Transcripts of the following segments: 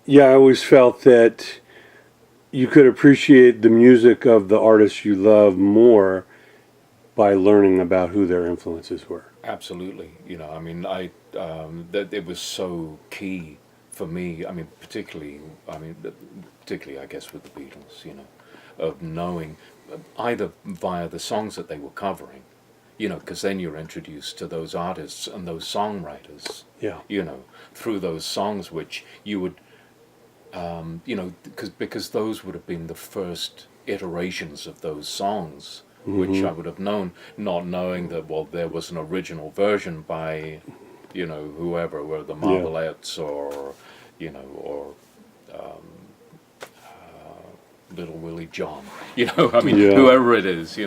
Yeah, I always felt that you could appreciate the music of the artists you love more by learning about who their influences were. Absolutely. I mean, that it was so key for me. I mean, particularly, I guess, with the Beatles. Of knowing either via the songs that they were covering, because then you're introduced to those artists and those songwriters, Yeah. you know, through those songs, which you would, because those would have been the first iterations of those songs, which I Hmm. would have known, not knowing that, well, there was an original version by, whoever, were the Yeah. Marvelettes or Little Willie John, I mean, Yeah. whoever it is,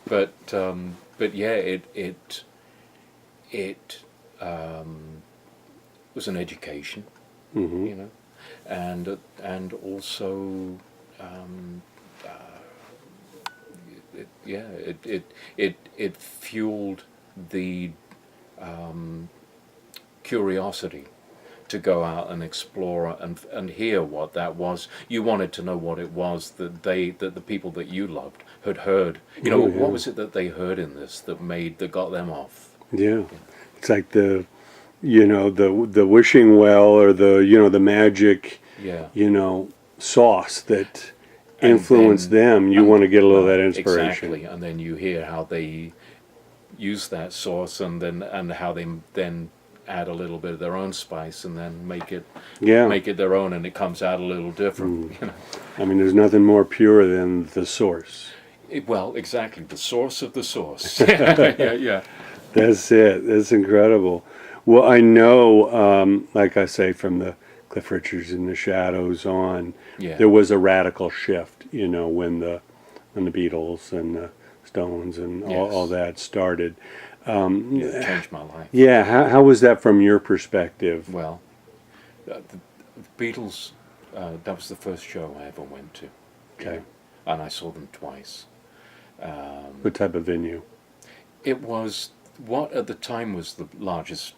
but yeah, it was an education, Hmm. you know, and also, um, yeah, it fueled the curiosity to go out and explore and hear what that was. You wanted to know what it was that the people that you loved had heard. Oh What yeah. was it that they heard in this that got them off? Yeah. It's like the wishing well, or the magic, Yeah, you know sauce that and influenced then them. You want to get a little of that well, inspiration. exactly, and then you hear how they use that sauce, and how they then add a little bit of their own spice, and then Yeah. make it their own, and it comes out a little different. Mm. I mean, there's nothing more pure than the source. Well, exactly, the source of the source. Yeah, yeah, That's it. That's incredible. Well, I know, like I say, from the Cliff Richards and the Shadows on, yeah, there was a radical shift. When the Beatles and the Stones and all yes, that started. yeah. It changed my life. Yeah. How was that from your perspective? Well, the Beatles. That was the first show I ever went to. Okay. And I saw them twice. Um, What type of venue? it was what at the time was the largest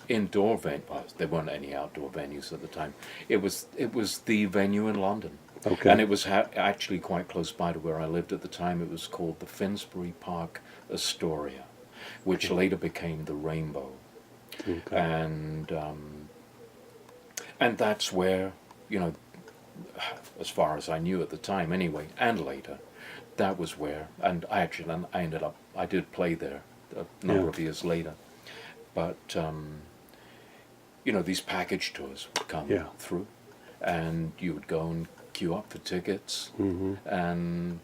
indoor venue. Well, there weren't any outdoor venues at the time. It was the venue in London, and Okay. it was actually quite close by to where I lived at the time. It was called the Finsbury Park Astoria, which later became the Rainbow, Okay. and that's where, you know, as far as I knew at the time anyway, and later, that was where, and I ended up, I did play there a Yeah. number of years later, but these package tours would come Yeah. through, and you would go and queue up for tickets, Hmm. and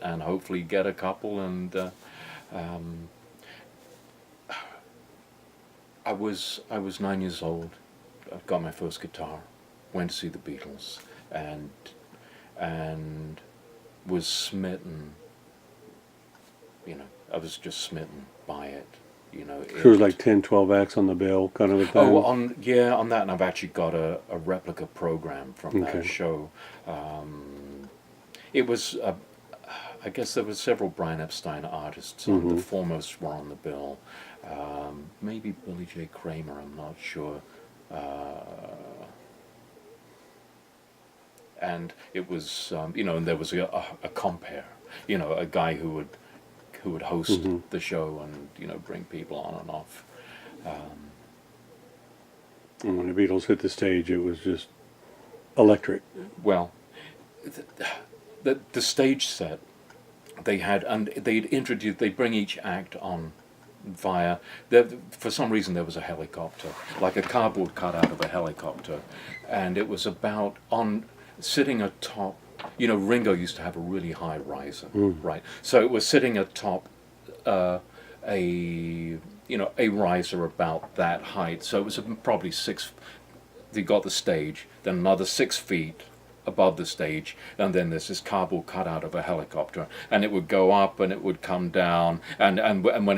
hopefully get a couple, and um, I was 9 years old. I got my first guitar, went to see the Beatles, and and was smitten. I was just smitten by it. So it was like 10, 12 acts on the bill kind of a Oh, thing. on that, and I've actually got a replica program from that Okay. show. It was, I guess there were several Brian Epstein artists on. The Hmm. foremost were on the bill. Maybe Billy J. Kramer, I'm not sure. And it was, and there was a compere, a guy who would host Hmm. the show and bring people on and off. And when the Beatles hit the stage, it was just electric. Well, the stage set they had, and they'd bring each act on via there. For some reason, there was a helicopter, like a cardboard cutout of a helicopter, and it was about on sitting atop. Ringo used to have a really high riser, Mm. right? So it was sitting atop a riser about that height. So it was probably six. They got the stage, then another 6 feet above the stage, and then there's this cardboard cutout of a helicopter, and it would go up and it would come down, and when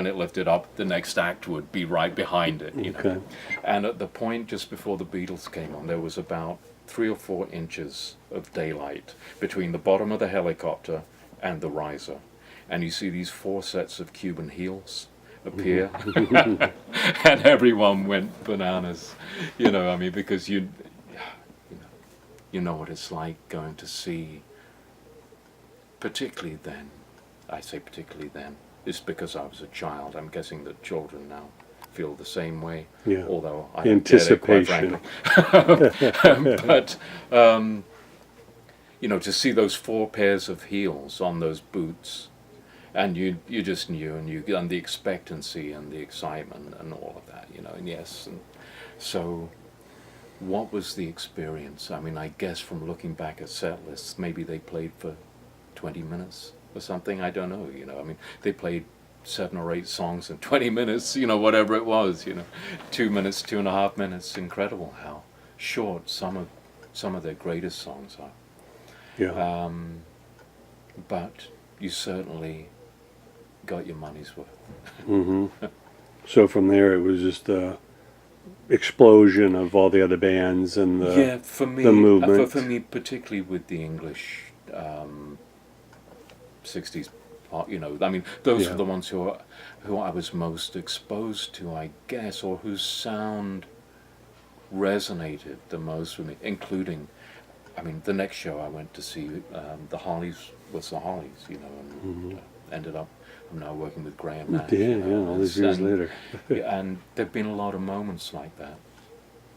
it lifted up, the next act would be right behind it. Okay. And at the point just before the Beatles came on, there was about 3 or 4 inches of daylight between the bottom of the helicopter and the riser, and you see these 4 sets of Cuban heels appear, and everyone went bananas, I mean, because You know what it's like going to see, particularly then, I say particularly then, it's because I was a child. I'm guessing that children now feel the same way, Yeah. although I don't get it, quite Anticipation. frankly. But, you know, to see those 4 pairs of heels on those boots, and you just knew, and the expectancy and the excitement and all of that, you know, and yes. And so what was the experience? I mean, I guess from looking back at set lists, maybe they played for 20 minutes or something, I don't know, you know. I mean, they played 7 or 8 songs in 20 minutes, you know, whatever it was, you know. 2 minutes, 2.5 minutes. Incredible how short some of their greatest songs are. Yeah. But you certainly got your money's worth. hmm So from there, it was just the explosion of all the other bands and the Yeah, for me, the movement. for me, particularly with the English 60s pop, you know, I mean, those Yeah. were the ones who I was most exposed to, I guess, or whose sound resonated the most with me, including, I mean, the next show I went to see, the Hollies was the Hollies, you know, and ended up, I'm now working with Graham Nash. Yeah, you know, yeah, all these years and, later. yeah, and there've been a lot of moments like that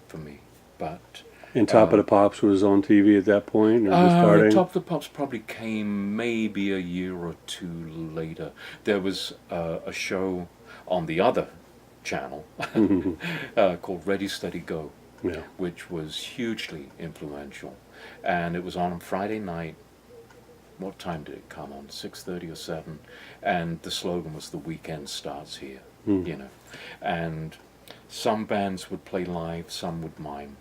for me, but And Top of the Pops was on TV at that point, or just starting? Top of the Pops probably came maybe a year or 2 later. There was a show on the other channel called Ready Steady Go, Yeah. which was hugely influential, and it was on Friday night. What time did it come on? 6:30 or 7, and the slogan was "The weekend starts here," you know, and some bands would play live, some would mime.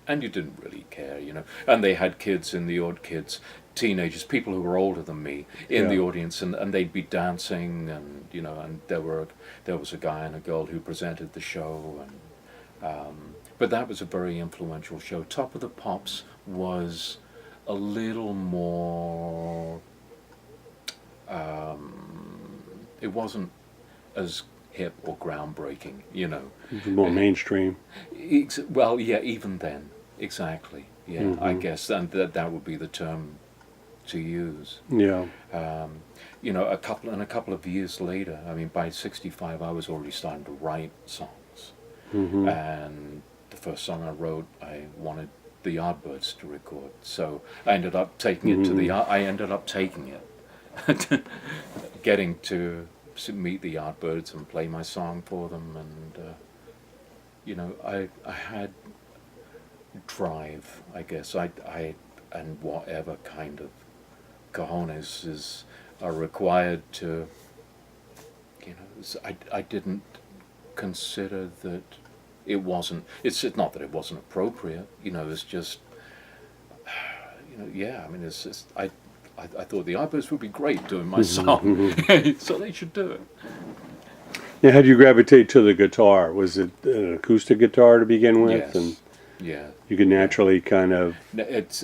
And you didn't really care, you know. And they had kids in the kids, teenagers, people who were older than me in the Yeah. audience, and they'd be dancing, and you know, and there was a guy and a girl who presented the show, and but that was a very influential show. Top of the Pops was a little more. It wasn't as hip or groundbreaking, you know. It was more mainstream. Well, yeah, even then, exactly. Yeah, I guess that would be the term to use. Yeah. You know, a couple of years later, I mean, by '65, I was already starting to write songs, and the first song I wrote, I wanted the Yardbirds to record, so I ended up taking it to the. I ended up taking it, getting to meet the Yardbirds and play my song for them, and you know, I had drive, I guess. I and whatever kind of cojones are required to, you know, I didn't consider that it wasn't. It's not that it wasn't appropriate, you know. It's just, you know, yeah. I mean, it's just I thought the Yardbirds would be great doing my song, so they should do it. Now, how'd you gravitate to the guitar? Was it an acoustic guitar to begin with? Yes. And Yeah. you could naturally kind of It's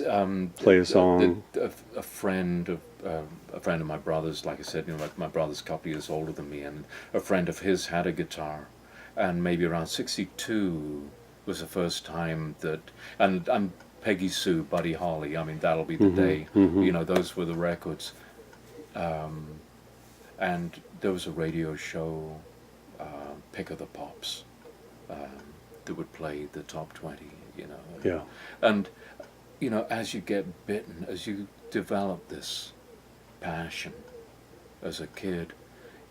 play a song. A friend of my brother's, like I said, you know, my brother's a couple of years older than me, and a friend of his had a guitar, and maybe around '62 was the first time that, and Peggy Sue, Buddy Holly, I mean, That'll Be the Day, you know, those were the records, and there was a radio show, Pick of the Pops, that would play the top 20, you know. Yeah. And, you know, as you get bitten, as you develop this passion as a kid,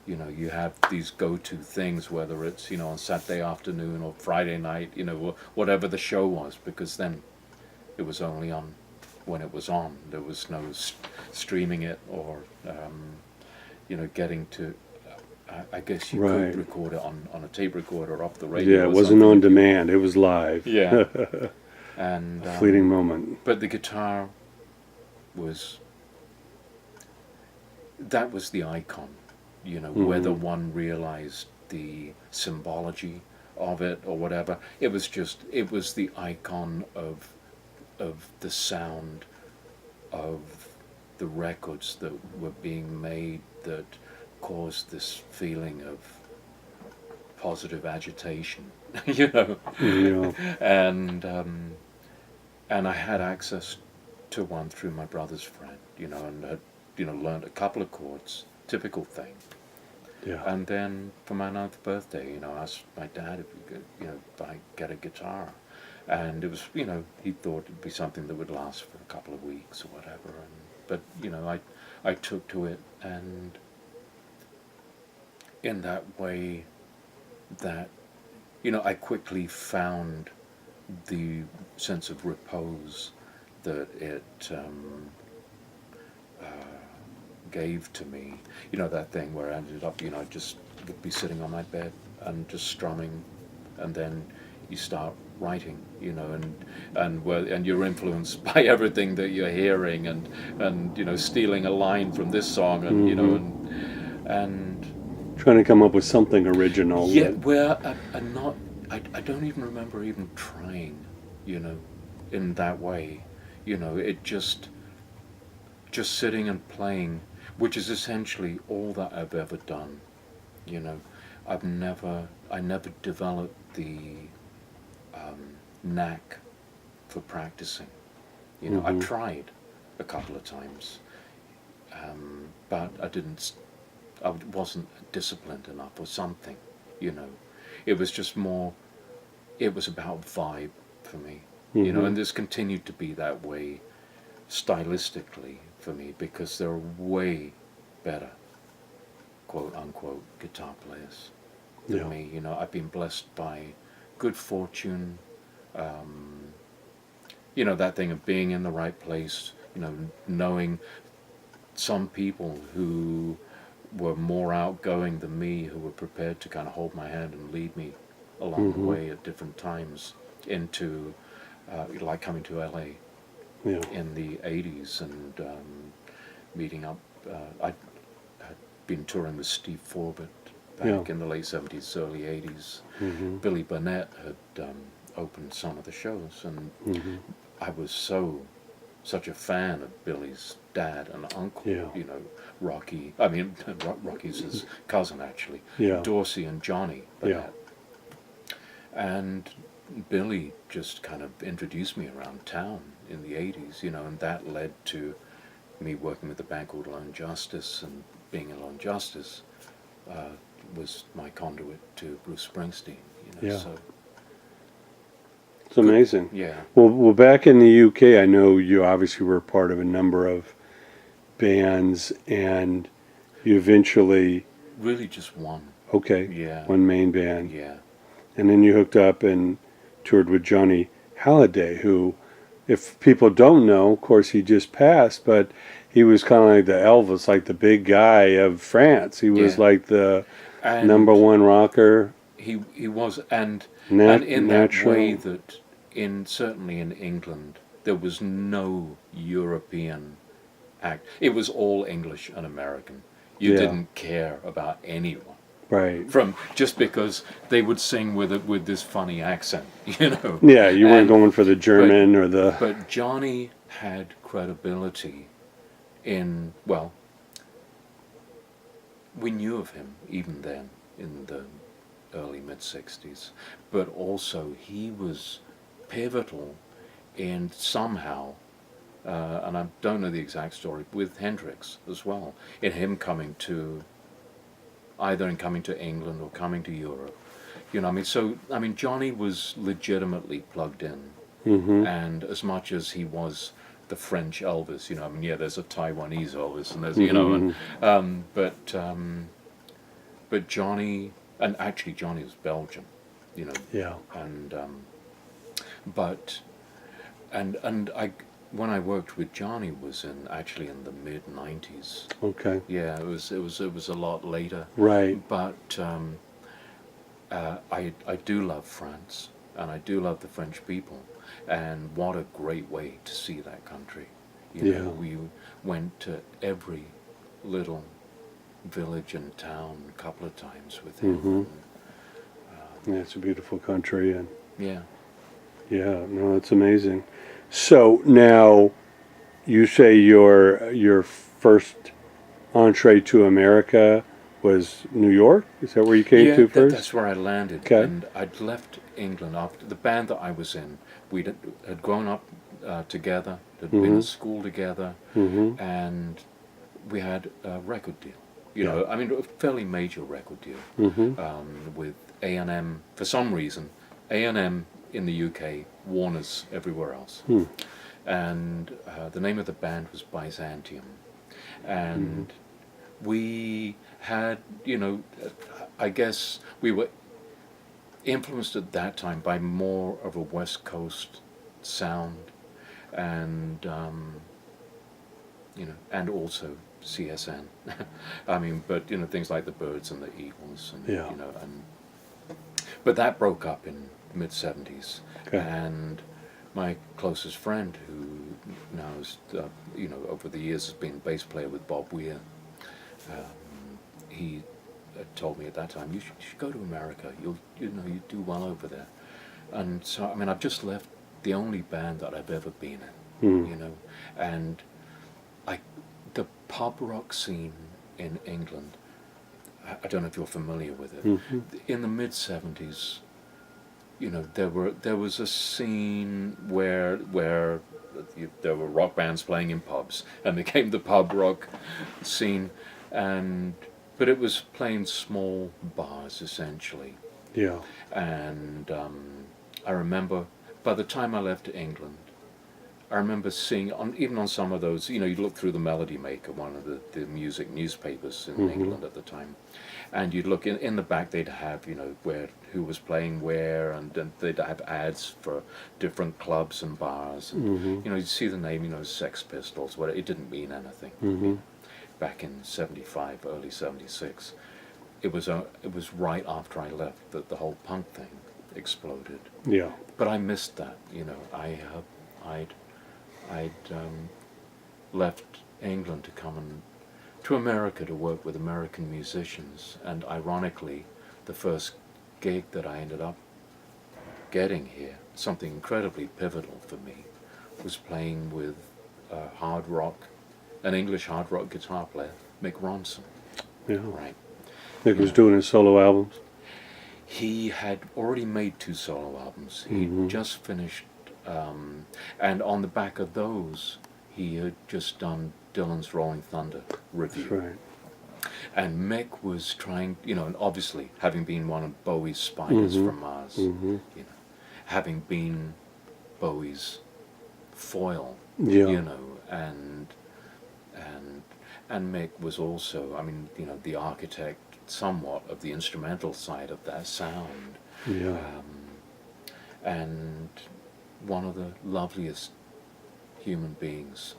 you know, you have these go-to things, whether it's, you know, on Saturday afternoon or Friday night, you know, whatever the show was, because then it was only on when it was on. There was no streaming it or, you know, getting to... I guess you Right. could record it on a tape recorder off the radio. Yeah, it or wasn't something. on demand. It was live. Yeah. And Fleeting moment. but the guitar was... That was the icon, you know, whether one realized the symbology of it or whatever. It was the icon of the sound of the records that were being made that caused this feeling of positive agitation, you know. Yeah. And and I had access to one through my brother's friend, and had, learned a couple of chords, typical thing. Yeah. And then for my 9th birthday, I asked my dad if he could, if I get a guitar. And it was, he thought it'd be something that would last for a couple of weeks or whatever. But, I took to it, and in that way that, I quickly found the sense of repose that it gave to me. That thing where I ended up, just would be sitting on my bed and just strumming, and then you start writing, and you're influenced by everything that you're hearing, and stealing a line from this song, and and Trying to come up with something original. yeah, I don't even remember even trying, in that way, it just sitting and playing, which is essentially all that I've ever done, I never developed the knack for practicing, I tried a couple of times, but I wasn't disciplined enough or something, it was just more, it was about vibe for me, and this continued to be that way stylistically for me, because there are way better, quote unquote, guitar players than me. I've been blessed by good fortune, that thing of being in the right place, knowing some people who were more outgoing than me, who were prepared to kind of hold my hand and lead me along the way at different times into, like coming to LA in the 80s and meeting up. I had been touring with Steve Forbett back in the late 70s, early 80s. Billy Burnett had opened some of the shows, and I was such a fan of Billy's dad and uncle, Rocky. I mean, Rocky's his cousin, actually. Dorsey and Johnny Burnett. And Billy just kind of introduced me around town in the 80s, and that led to me working with a band called Lone Justice, and being in Lone Justice was my conduit to Bruce Springsteen, so. It's amazing. Yeah. Well, back in the UK, I know you obviously were part of a number of bands, and you eventually... Really just one. Okay. Yeah. One main band. Yeah. And then you hooked up and toured with Johnny Halliday, who, if people don't know, of course he just passed, but he was kind of like the Elvis, like the big guy of France. He was like the number one rocker. He was, and in that way that certainly in England there was no European act. It was all English and American. You didn't care about anyone. Right. From just because they would sing with this funny accent, Yeah, you weren't going for the German or the... But Johnny had credibility in, well, we knew of him even then in the early mid-60s, but also he was pivotal in somehow, and I don't know the exact story, with Hendrix as well, in him coming to, either in coming to England or coming to Europe. So, Johnny was legitimately plugged in, and as much as he was the French Elvis, there's a Taiwanese Elvis, and there's, but Johnny, and actually Johnny was Belgian, and when I worked with Johnny was actually in the mid-90s. Okay. Yeah, it was a lot later. Right. But I do love France, and I do love the French people, and what a great way to see that country. We went to every little village and town a couple of times with him. Yeah, it's a beautiful country, and yeah, no, it's amazing. So now, you say your first entree to America was New York? Is that where you came to first? That's where I landed. Okay. And I'd left England after the band that I was in. We had grown up together, had been at school together, and we had a record deal. You know, I mean, a fairly major record deal with A&M. For some reason, A&M in the UK, Warner's everywhere else. And the name of the band was Byzantium. And we had, you know, I guess we were influenced at that time by more of a West Coast sound, and you know, and also CSN. I mean, but you know, things like the Byrds and the Eagles, and you know, and but that broke up in mid-70s, and my closest friend, who now is, you know, over the years has been bass player with Bob Weir, he told me at that time, you should go to America. You know, you do well over there. And so, I mean, I've just left the only band that I've ever been in, you know, and the pub rock scene in England, I don't know if you're familiar with it. In the mid-70s, you know, there was a scene where there were rock bands playing in pubs, and became the pub rock scene, but it was playing small bars essentially. And I remember by the time I left England, I remember seeing even on some of those, you know, you look through the Melody Maker, one of the music newspapers in England at the time, and you'd look in the back, they'd have, you know, who was playing where, and they'd have ads for different clubs and bars, and you know, you'd see the name, you know, Sex Pistols, whatever. It didn't mean anything. Back in '75, early '76, it was right after I left that the whole punk thing exploded. But I missed that, you know. I'd left England to come to America to work with American musicians, and ironically, the first gig that I ended up getting here, something incredibly pivotal for me, was playing with hard rock, an English hard rock guitar player, Mick Ronson. Right. Mick was doing his solo albums. He had already made 2 solo albums. He'd just finished, and on the back of those, he had just done Dylan's Rolling Thunder review. That's right. And Mick was trying, you know, and obviously having been one of Bowie's Spiders from Mars, you know, having been Bowie's foil, you know, and Mick was also, I mean, you know, the architect somewhat of the instrumental side of that sound, and one of the loveliest human beings.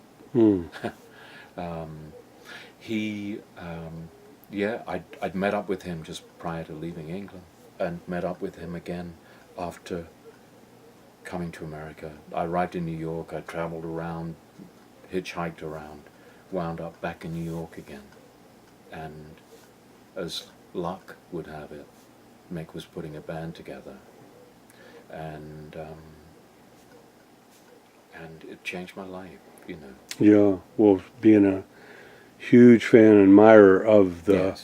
I'd met up with him just prior to leaving England, and met up with him again after coming to America. I arrived in New York, I traveled around, hitchhiked around, wound up back in New York again, and as luck would have it, Mick was putting a band together, and it changed my life, you know. Well, being a huge fan and admirer of the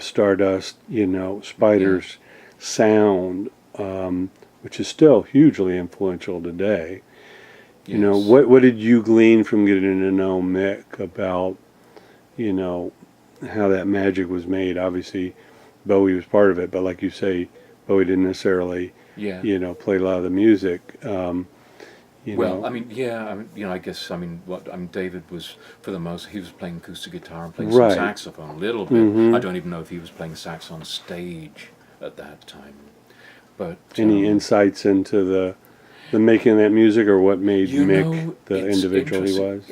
Stardust, you know, Spiders sound, which is still hugely influential today. You know, what did you glean from getting to know Mick about, you know, how that magic was made? Obviously, Bowie was part of it, but like you say, Bowie didn't necessarily, you know, play a lot of the music. You know. I mean, you know, I guess, David was, for the most, he was playing acoustic guitar and playing some saxophone a little bit. I don't even know if he was playing sax on stage at that time. But any insights into the making of that music, or what made Mick the individual he was?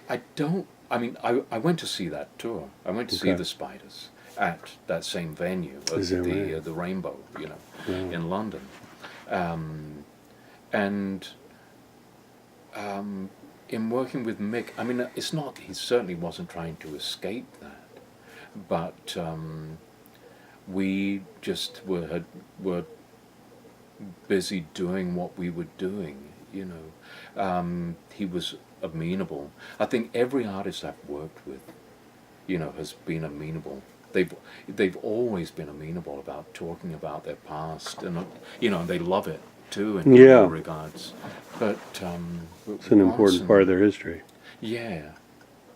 I don't. I mean, I went to see that tour. I went to see the Spiders at that same venue, the Rainbow, you know, in London. And in working with Mick, I mean, he certainly wasn't trying to escape that, but we just were busy doing what we were doing, you know. He was amenable. I think every artist I've worked with, you know, has been amenable. They've always been amenable about talking about their past, and you know, they love it too in many regards. but It's an important part of their history. Yeah,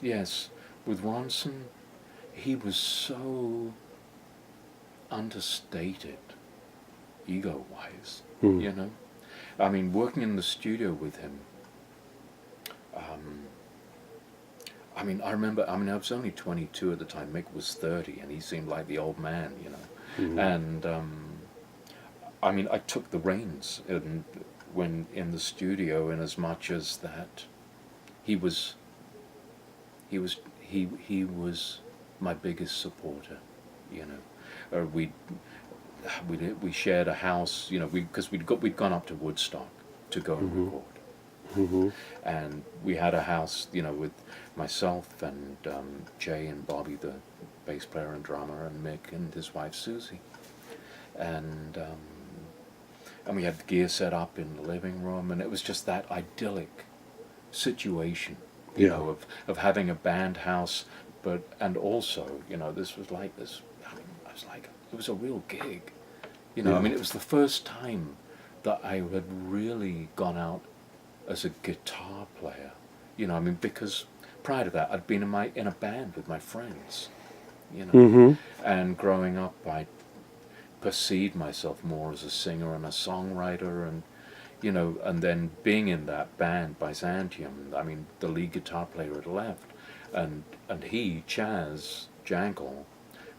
yes. With Ronson, he was so understated, ego-wise, you know. I mean, working in the studio with him, I mean, I remember, I mean, I was only 22 at the time, Mick was 30, and he seemed like the old man, you know. And, I mean, I took the reins when in the studio, in as much as that he was my biggest supporter, you know. We shared a house, you know, because we'd gone up to Woodstock to go and record, and we had a house, you know, with myself and Jay and Bobby, the bass player and drummer, and Mick and his wife Susie, and we had the gear set up in the living room, and it was just that idyllic situation, you know, of having a band house, and also, you know, this was like this. I mean, I was like, it was a real gig, you know. I mean, it was the first time that I had really gone out as a guitar player, you know. I mean, because prior to that, I'd been in a band with my friends, you know, and growing up, I perceived myself more as a singer and a songwriter, and you know, and then being in that band, Byzantium, I mean, the lead guitar player had left, and he, Chaz Jankel,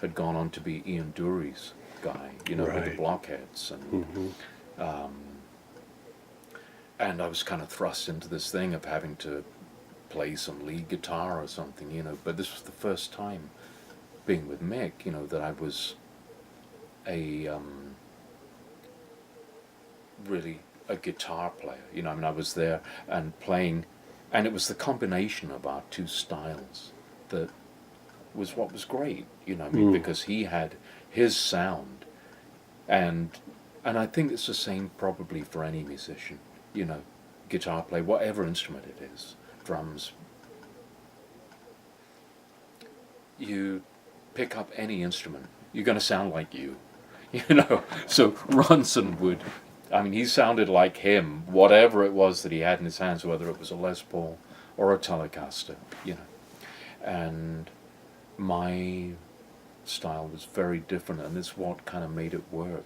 had gone on to be Ian Dury's guy, you know, with the Blockheads, and I was kind of thrust into this thing of having to play some lead guitar or something, you know. But this was the first time, being with Mick, you know, that I was really a guitar player, you know. I mean, I was there and playing, and it was the combination of our two styles that was what was great, you know. I mean, because he had his sound, and I think it's the same probably for any musician, you know, guitar player, whatever instrument it is, drums. You pick up any instrument, you're going to sound like you know. So Ronson would, I mean, he sounded like him, whatever it was that he had in his hands, whether it was a Les Paul or a Telecaster, you know. And my style was very different, and it's what kind of made it work,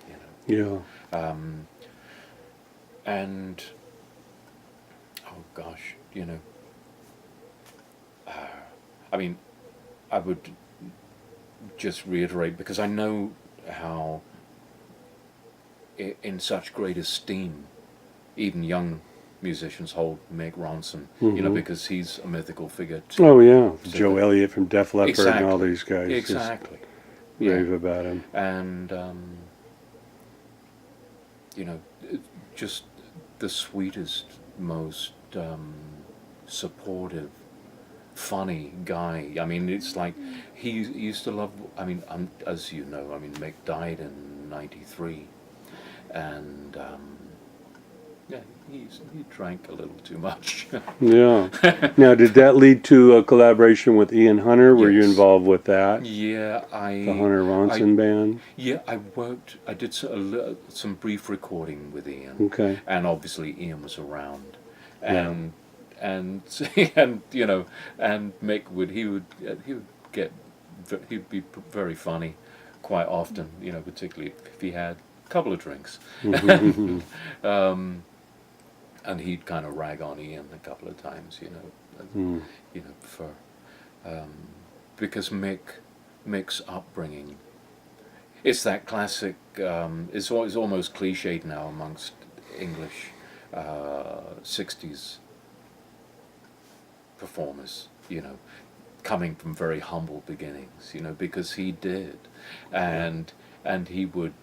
you know. Yeah. And oh gosh, you know, I mean, I would just reiterate, because I know how in such great esteem even young musicians hold Mick Ronson, you know, because he's a mythical figure too. Oh yeah, Joe Elliott from Def Leppard and all these guys. Exactly. Rave about him. And you know, just the sweetest, most supportive, funny guy. I mean, it's like he used to love. I mean, as you know, I mean, Mick died in '93, and yeah, he drank a little too much. Yeah. Now, did that lead to a collaboration with Ian Hunter? Were you involved with that? Yeah, the Hunter Ronson band. Yeah, I did some brief recording with Ian. Okay. And obviously Ian was around, and you know, and Mick he'd be very funny quite often, you know, particularly if he had a couple of drinks. And he'd kind of rag on Ian a couple of times, you know, you know, for because Mick's upbringing, it's that classic. It's almost cliched now amongst English '60s performers, you know, coming from very humble beginnings, you know, because he did, and he would,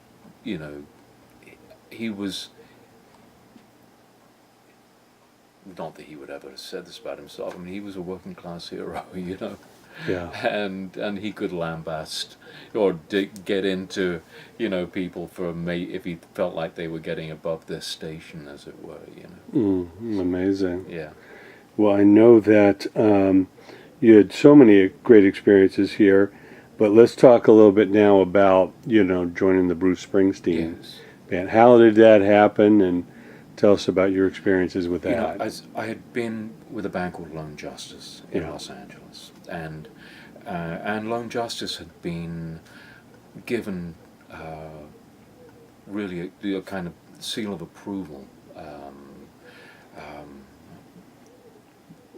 you know, he was. Not that he would ever have said this about himself. I mean, he was a working class hero, you know. Yeah. And he could lambast or get into, you know, people if he felt like they were getting above their station, as it were, you know. Amazing. Yeah. Well, I know that you had so many great experiences here, but let's talk a little bit now about, you know, joining the Bruce Springsteen band. How did that happen, and Tell us about your experiences with You know, that. I had been with a band called Lone Justice in Yeah. Los Angeles, and Lone Justice had been given really a kind of seal of approval. Um,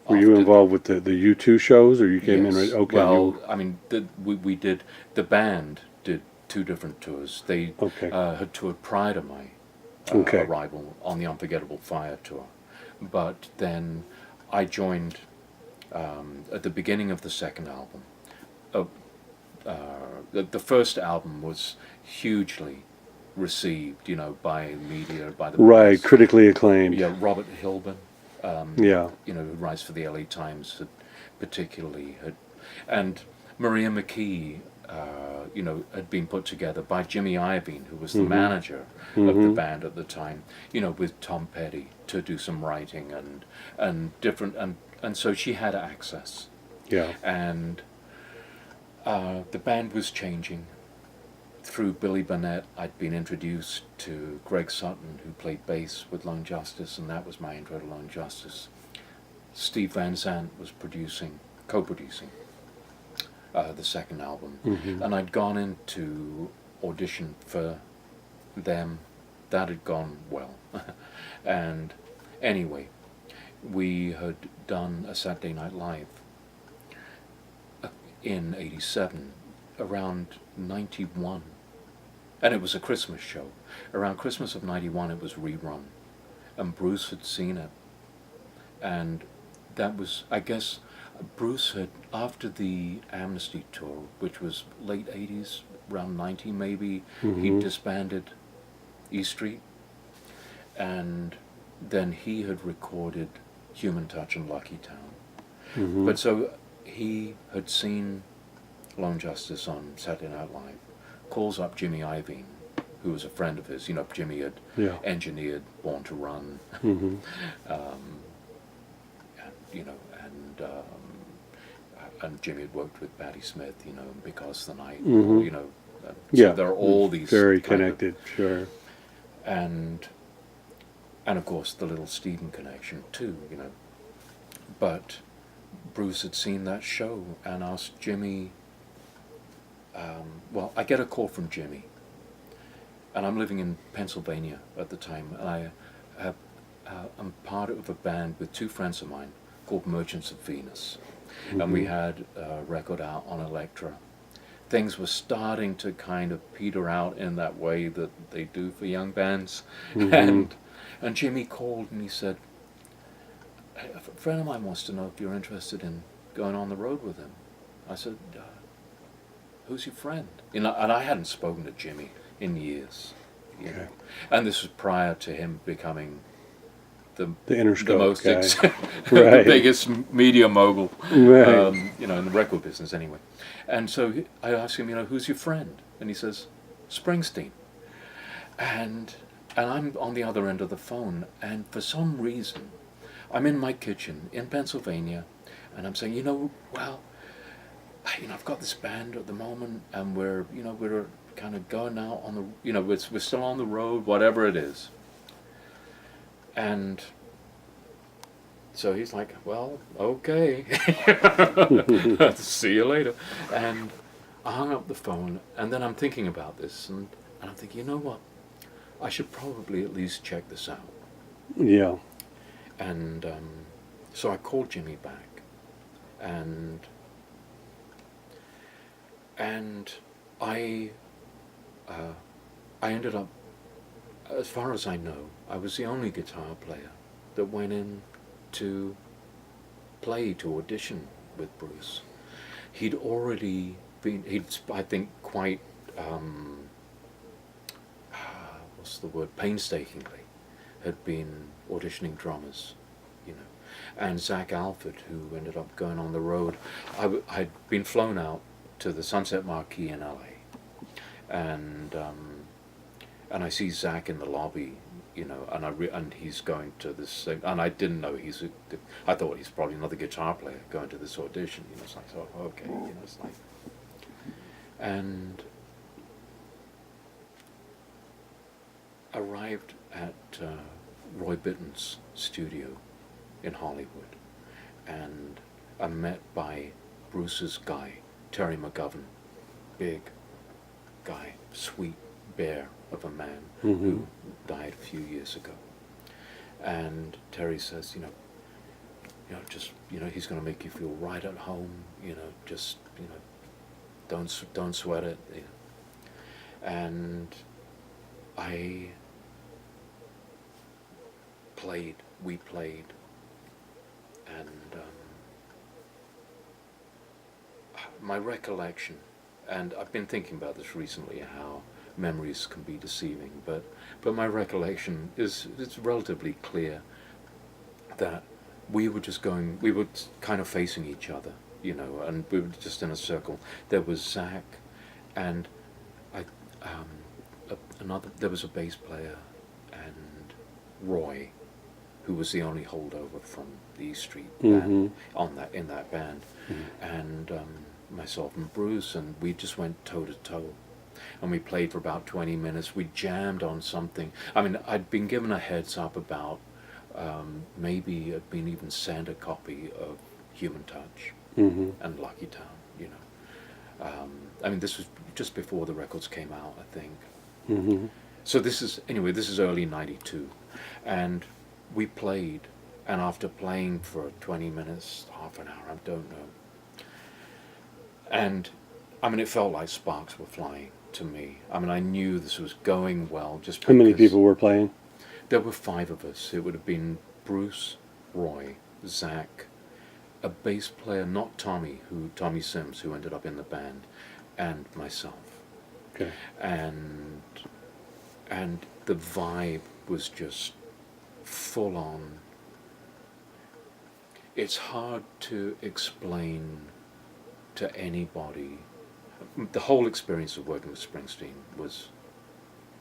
Were you after involved with the U2 shows, or you came in right? Yes, Okay, well, you I mean, we did the band did two different tours. They okay, had toured prior to my okay, arrival on the Unforgettable Fire tour, but then I joined at the beginning of the second album. Uh, the first album was hugely received, you know, by media, by the right, press. critically acclaimed. Yeah, Robert Hilburn, Yeah, you know, who writes for the LA Times, particularly had, and Maria McKee, you know, had been put together by Jimmy Iovine, who was the manager of the band at the time, you know, with Tom Petty to do some writing and different, and so she had access, yeah, and the band was changing. Through Billy Burnett, I'd been introduced to Greg Sutton, who played bass with Lone Justice, and that was my intro to Lone Justice. Steve Van Zandt was co-producing the second album, and I'd gone in to audition for them. That had gone well, and anyway, we had done a Saturday Night Live in '87, around '91, and it was a Christmas show. Around Christmas of '91, it was rerun, and Bruce had seen it, and that was, I guess, Bruce had, after the Amnesty tour, which was late '80s, around '90 maybe, he disbanded E Street, and then he had recorded Human Touch and Lucky Town. But so he had seen Lone Justice on Saturday Night Live, calls up Jimmy Iovine, who was a friend of his. You know, Jimmy had yeah, engineered Born to Run, you know, and Jimmy had worked with Patti Smith, you know, Because the Night, you know. So yeah. there are all these Very kind connected, sure. and of course the Little Steven connection too, you know. But Bruce had seen that show and asked Jimmy. Well, I get a call from Jimmy, and I'm living in Pennsylvania at the time, and I'm part of a band with two friends of mine called Merchants of Venus, and we had a record out on Elektra. Things were starting to kind of peter out in that way that they do for young bands, and Jimmy called and he said, "Hey, a friend of mine wants to know if you're interested in going on the road with him." I said, "Who's your friend?" You know, and I hadn't spoken to Jimmy in years, you know. And this was prior to him becoming the Interscope most guy. the Right. biggest media mogul, Right. you know, in the record business anyway. And so I asked him, you know, "Who's your friend?" And he says, "Springsteen." And I'm on the other end of the phone, and for some reason, I'm in my kitchen in Pennsylvania, and I'm saying, you know, well, you know, I've got this band at the moment, and we're kind of going out on the, you know, we're still on the road, whatever it is. And so he's like, "Well, okay, see you later." And I hung up the phone, and then I'm thinking about this, and I'm thinking, you know what, I should probably at least check this out. Yeah. And so I called Jimmy back, and I ended up, as far as I know, I was the only guitar player that went in to play, to audition with Bruce. He'd already been, I think, quite, what's the word, painstakingly, had been auditioning drummers, you know. And Zach Alford, who ended up going on the road, I'd been flown out to the Sunset Marquee in LA, and I see Zach in the lobby, you know, and he's going to this thing, and I didn't know I thought he's probably another guitar player going to this audition, you know. It's like, oh, okay, you know, it's like, and arrived at Roy Bittan's studio in Hollywood, and I'm met by Bruce's guy, Terry McGovern, big guy, sweet bear of a man who died a few years ago. And Terry says, just, he's going to make you feel right at home, just, don't sweat it. And we played, and my recollection, and I've been thinking about this recently, how memories can be deceiving, but my recollection is, it's relatively clear that we were kind of facing each other, and we were just in a circle. There was Zach, and there was a bass player, and Roy, who was the only holdover from the East Street band in that band, and myself and Bruce, and we just went toe to toe, and we played for about 20 minutes. We jammed on something. I mean, I'd been given a heads up about maybe I'd been even sent a copy of Human Touch and Lucky Town. I mean, this was just before the records came out, I think. So this is early '92, and we played, and after playing for 20 minutes, half an hour, I don't know, and I mean, it felt like sparks were flying to me. I mean, I knew this was going well just because... How many people were playing? There were 5 of us. It would have been Bruce, Roy, Zach, a bass player, not Tommy Sims, who ended up in the band, and myself. Okay. And the vibe was just full on. It's hard to explain to anybody. The whole experience of working with Springsteen was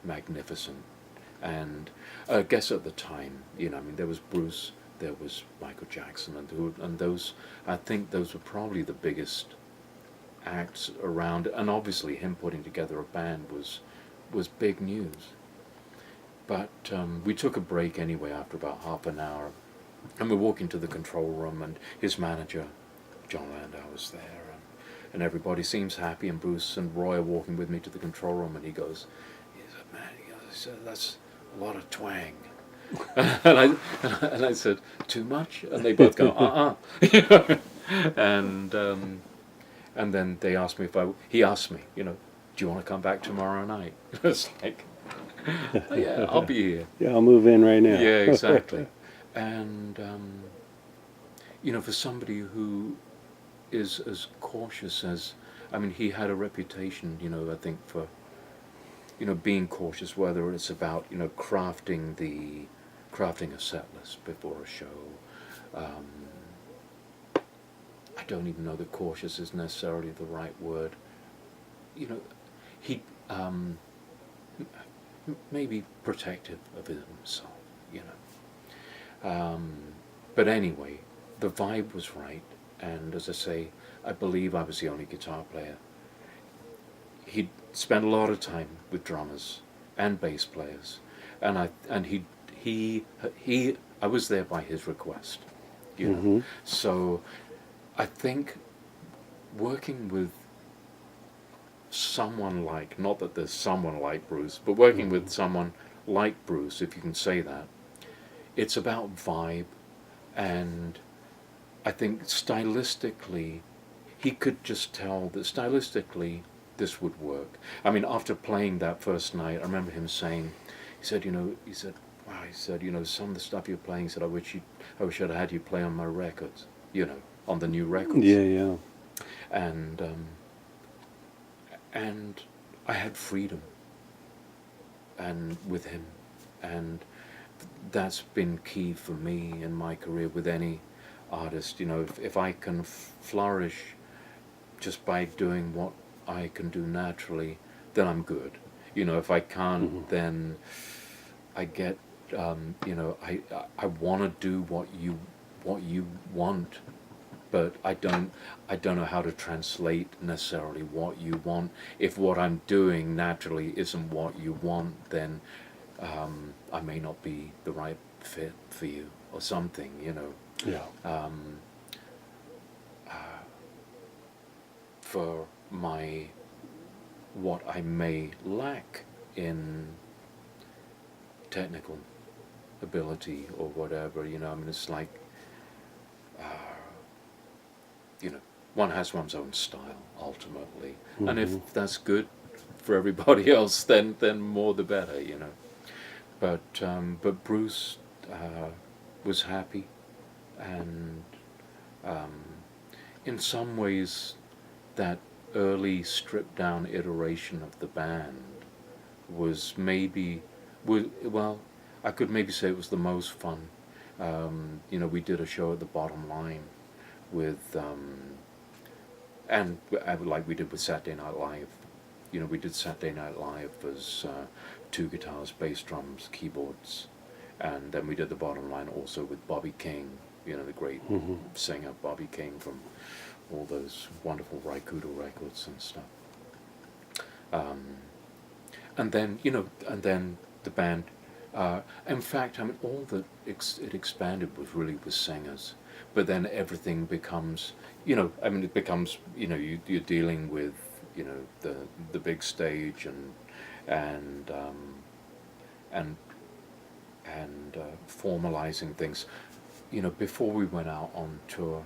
magnificent. And I guess at the time, I mean, there was Bruce, there was Michael Jackson, and those, I think those were probably the biggest acts around, and obviously him putting together a band was big news. But we took a break anyway after about half an hour, and we're walking to the control room, and his manager, John Landau, was there, and everybody seems happy, and Bruce and Roy are walking with me to the control room, and he said, man, that's a lot of twang. and I said, too much? And they both go, and then they asked me he asked me, do you want to come back tomorrow night? It's like, oh, yeah, I'll be here. Yeah, I'll move in right now. Yeah, exactly. And, for somebody who is as cautious as, I mean, he had a reputation, I think, for, being cautious, whether it's about, crafting a set list before a show. I don't even know that cautious is necessarily the right word. He maybe protective of himself, But anyway, the vibe was right, and as I say, I believe I was the only guitar player. He'd spent a lot of time with drummers and bass players, and I was there by his request, So I think working with someone like, not that there's someone like Bruce, but working with someone like Bruce, if you can say that, it's about vibe, and I think stylistically, he could just tell that stylistically this would work. I mean, after playing that first night, I remember him saying, he said, wow, some of the stuff you're playing, he said, I wish I'd had you play on my records, on the new records. Yeah. And I had freedom, and with him, and that's been key for me in my career with any artist. If I can flourish just by doing what I can do naturally, then I'm good. If I can't, then I get, I want to do what you want, but I don't know how to translate necessarily what you want. If what I'm doing naturally isn't what you want, then I may not be the right fit for you or something, you know. Yeah. For what I may lack in technical ability or whatever, you know. I mean, it's like, you know, one has one's own style ultimately, and if that's good for everybody else, then more the better, you know. But Bruce was happy, and in some ways, that early stripped down iteration of the band was maybe, well, I could maybe say it was the most fun. You know, we did a show at the Bottom Line with, and like we did with Saturday Night Live. You know, we did Saturday Night Live as 2 guitars, bass, drums, keyboards, and then we did the Bottom Line also with Bobby King, you know, the great singer Bobby King from all those wonderful Raikuda records and stuff. And then, you know, and then the band, in fact, I mean, all that it expanded was really with singers, but then everything becomes, you know, I mean, it becomes, you know, you're dealing with, you know, the big stage and formalizing things. You know, before we went out on tour,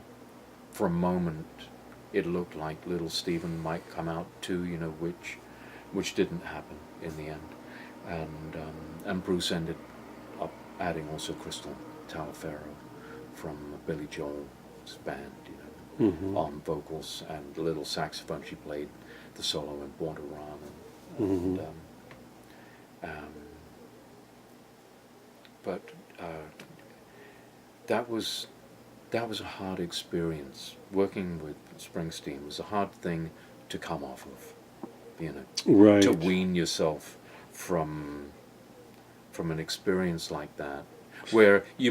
for a moment, it looked like Little Steven might come out too, you know, which didn't happen in the end, and Bruce ended up adding also Crystal Taliaferro from Billy Joel's band, you know, on vocals and the little saxophone. She played the solo in Born to Run, but that was a hard experience. Working with Springsteen was a hard thing to come off of, you know, Right. to wean yourself from an experience like that, where you